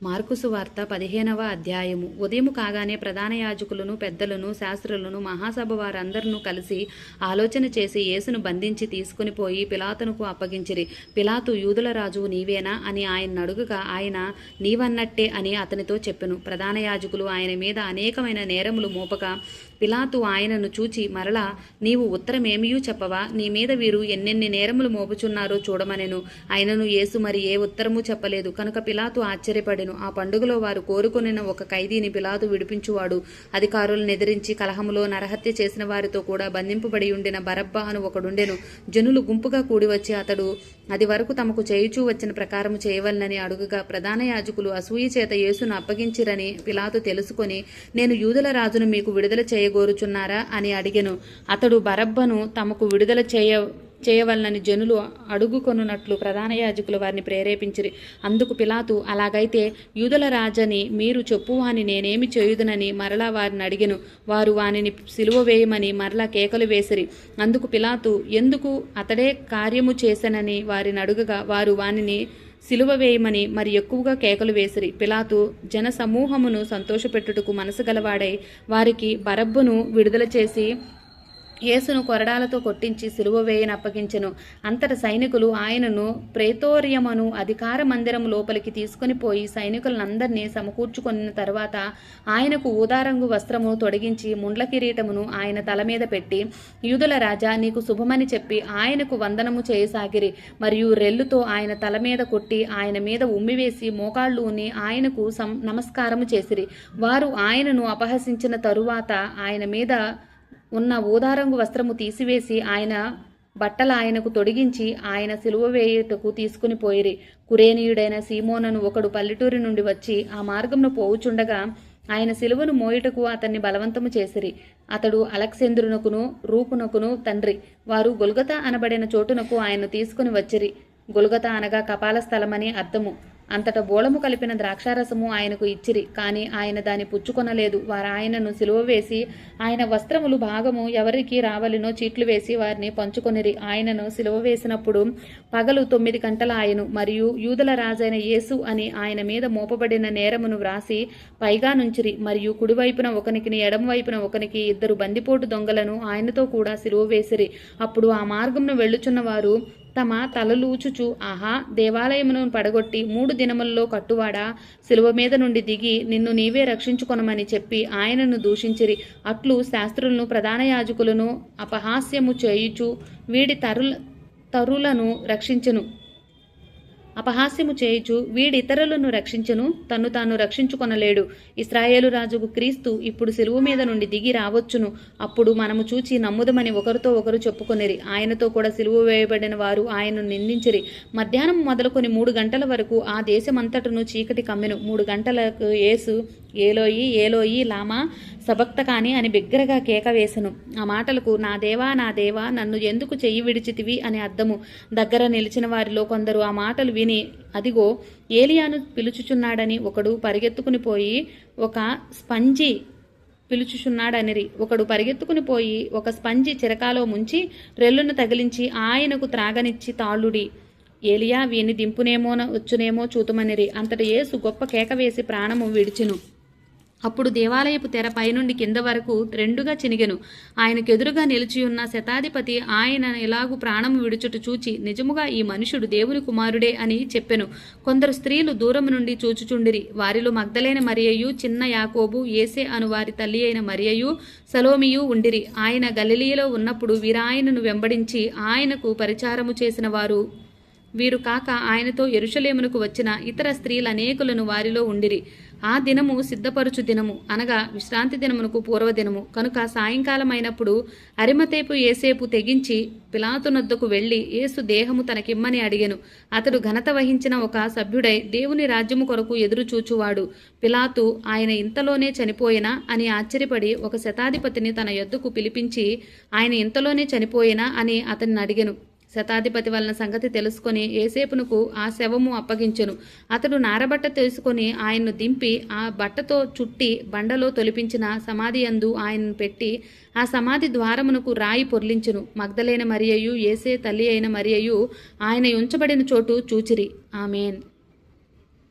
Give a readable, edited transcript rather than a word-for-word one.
Mark సువార్త 15వ అధ్యాయము. ఉదయము కాగానే ప్రధాన యాజకులను, పెద్దలను, శాస్త్రులను, మహాసభ వారందరూ కలిసి ఆలోచన చేసి యేసును బంధించి తీసుకుని పోయి పిలాతునకు అప్పగించిరి. పిలాతు, యూదుల రాజు నీవేనా అని ఆయన అడుగగా, ఆయన నీవన్నట్టే అని అతనితో చెప్పెను. ప్రధాన యాజకులు ఆయన మీద అనేకమైన నేరములు మోపగా పిలాతు ఆయనను చూచి, మరలా నీవు ఉత్తరమేమియూ చెప్పవా? నీ మీద వీరు ఎన్నెన్ని నేరములు మోపుచున్నారో చూడమనెను. ఆయనను యేసు మరి ఏ ఉత్తరము చెప్పలేదు కనుక పిలాతు ఆశ్చర్యపడెను. ఆ పండుగలో వారు కోరుకొనిన ఒక ఖైదీని పిలాతు విడిపించువాడు. అధికారులను ఎదిరించి కలహములో నరహత్య చేసిన వారితో కూడా బంధింపబడి ఉండిన బరబ్బా అను ఒకడుండెను. జనులు గుంపుగా కూడి వచ్చి అతడు అది వరకు తమకు చేయుచూ వచ్చిన ప్రకారము చేయవలనని అడుగగా, ప్రధాన యాజకులు అసూయ చేత యేసును అప్పగించిరని పిలాతు తెలుసుకొని, నేను యూదుల రాజును మీకు విడుదల చేయగోరుచున్నారా అని అడిగెను. అతడు బరబ్బను తమకు విడుదల చేయవలనని జనులు అడుగుకొనున్నట్లు ప్రధాన యాజకులు వారిని ప్రేరేపించిరి. అందుకు పిలాతు, అలాగైతే యూదుల రాజని మీరు చెప్పువాని నేనేమి చేయుదునని మరలా వారిని అడిగెను. వారు వానిని సిలువ వేయమని మరలా కేకలు వేసిరి. అందుకు పిలాతు, ఎందుకు అతడే కార్యము చేసెనని వారిని అడుగగా, వారు వానిని సిలువ వేయమని మరి ఎక్కువగా కేకలు వేసిరి. పిలాతు జన సమూహమును సంతోషపెట్టుటకు మనసు గలవాడై వారికి బరబ్బును విడుదల చేసి యేసును కొరడాలతో కొట్టించి సిలువ వేయని అప్పగించెను. అంతట సైనికులు ఆయనను ప్రేతోర్యమను అధికార మందిరం లోపలికి తీసుకుని పోయి సైనికులందరినీ సమకూర్చుకున్న తర్వాత ఆయనకు ఊదారంగు వస్త్రము తొడిగించి ముండ్ల కిరీటమును ఆయన తల మీద పెట్టి, యూదుల రాజా నీకు శుభమని చెప్పి ఆయనకు వందనము చేయసాగిరి. మరియు రెల్లుతో ఆయన తల మీద కొట్టి ఆయన మీద ఉమ్మివేసి మోకాళ్ళు ఉని ఆయనకు నమస్కారము చేసిరి. వారు ఆయనను అపహసించిన తరువాత ఆయన మీద ఉన్న ఊదారంగు వస్త్రము తీసివేసి ఆయన బట్టలు ఆయనకు తొడిగించి ఆయన సిలువ వేయుటకు తీసుకుని పోయిరి. కురేనీయుడైన సీమోనను ఒకడు పల్లెటూరి నుండి వచ్చి ఆ మార్గమును పోవుచుండగా ఆయన సిలువను మోయుటకు అతన్ని బలవంతము చేసిరి. అతడు అలెగ్జాంద్రునకును రూపునకును తండ్రి. వారు గొల్గొతా అనబడిన చోటునకు ఆయన్ను తీసుకుని వచ్చిరి. గొల్గొతా అనగా కపాల స్థలమని అర్థము. అంతట బోళము కలిపిన ద్రాక్షారసము ఆయనకు ఇచ్చిరి. కానీ ఆయన దాన్ని పుచ్చుకొనలేదు. వారు ఆయనను సిలువ వేసి ఆయన వస్త్రములు భాగము ఎవరికి రావలినో చీట్లు వేసి వారిని పంచుకొనిరి. ఆయనను సిలువ వేసినప్పుడు పగలు 9 గంటల ఆయను. మరియు యూదుల రాజైన యేసు అని ఆయన మీద మోపబడిన నేరమును వ్రాసి పైగా నుంచిరి. మరియు కుడివైపున ఒకనికి ఎడమవైపున ఒకనికి 2 బందిపోటు దొంగలను ఆయనతో కూడా సిలువ వేసిరి. అప్పుడు ఆ మార్గమును వెళ్ళుచున్న వారు తమ తలలూచుచు, ఆహా, దేవాలయమును పడగొట్టి 3 దినములలో కట్టువాడా, సిలువ మీద నుండి దిగి నిన్ను నీవే రక్షించుకొనమని చెప్పి ఆయనను దూషించిరి. అట్లు శాస్త్రులను ప్రధాన యాజకులను అపహాస్యము చేయుచు వీడి తరులను రక్షించెను. అపహాస్యము చేయుచు వీడితరులను రక్షించును, తన్ను తాను రక్షించుకొనలేడు. ఇశ్రాయేలు రాజుకు క్రీస్తు ఇప్పుడు సిలువ మీద నుండి దిగి రావచ్చును. అప్పుడు మనము చూచి నమ్ముదమని ఒకరితో ఒకరు చెప్పుకొనిరి. ఆయనతో కూడా సిలువ వేయబడిన వారు ఆయనను నిందించిరి. మధ్యాహ్నం మొదలుకొని 3 గంటల వరకు ఆ దేశమంతటను చీకటి కమ్మెను. 3 గంటలకు యేసు, ఏలోయి ఏలోయి లామా సబక్తకాని అని బిగ్గరగా కేక వేసెను. ఆ మాటలకు, నా దేవా నా దేవా నన్ను ఎందుకు చెయ్యి విడిచితివి అని అర్థము. దగ్గర నిలిచిన వారిలో కొందరు ఆ మాటలు విని, అదిగో ఏలియాను పిలుచుచున్నాడని ఒకడు పరిగెత్తుకుని పోయి ఒక స్పంజి పిలుచుచున్నాడనిరి. ఒకడు పరిగెత్తుకుని పోయి ఒక స్పంజి చిరకాలో ముంచి రెల్లును తగిలించి ఆయనకు త్రాగనిచ్చి తాళుడి, ఏలియా వీని దింపునేమో వచ్చునేమో చూతుమనిరి. అంతట యేసు గొప్ప కేక వేసి ప్రాణము విడిచెను. అప్పుడు దేవాలయపు తెర పైనుండి కింద వరకు 2గా చినిగెను. ఆయనకెదురుగా నిలిచియున్న శతాధిపతి ఆయన ఎలాగూ ప్రాణము విడుచుట చూచి, నిజముగా ఈ మనుషుడు దేవుని కుమారుడే అని చెప్పెను. కొందరు స్త్రీలు దూరము నుండి చూచుచుండిరి. వారిలో మగ్దలైన మరియయు, చిన్న యాకోబు, యేసే అను వారి తల్లి అయిన మరియయు, సలోమియు ఉండిరి. ఆయన గలిలయలో ఉన్నప్పుడు వీరాయనను వెంబడించి ఆయనకు పరిచారము చేసిన వారు వీరు కాక ఆయనతో యెరూషలేమునకు వచ్చిన ఇతర స్త్రీలనేకులను వారిలో ఉండిరి. ఆ దినము సిద్ధపరుచు దినము, అనగా విశ్రాంతి దినమునకు పూర్వదినము కనుక సాయంకాలమైనప్పుడు అరిమతేపు యేసేపు తెగించి పిలాతునొద్దకు వెళ్లి యేసు దేహము తనకిమ్మని అడిగెను. అతడు ఘనత వహించిన ఒక సభ్యుడై దేవుని రాజ్యము కొరకు ఎదురు చూచువాడు. పిలాతు ఆయన ఇంతలోనే చనిపోయినా అని ఆశ్చర్యపడి ఒక శతాధిపతిని తన యొద్దకు పిలిపించి, ఆయన ఇంతలోనే చనిపోయినా అని అతన్ని అడిగెను. శతాధిపతి వలన సంగతి తెలుసుకొని యేసేపునకు ఆ శవము అప్పగించెను. అతడు నారబట్ట తీసుకొని ఆయన్ను దింపి ఆ బట్టతో చుట్టి బండలో తొలిపించిన సమాధి యందు ఆయనను పెట్టి ఆ సమాధి ద్వారమునకు రాయి పొర్లించెను. మగ్దలైన మరియయు, యేసే తల్లి అయిన మరియయు ఆయన ఉంచబడిన చోటు చూచిరి. ఆమేన్.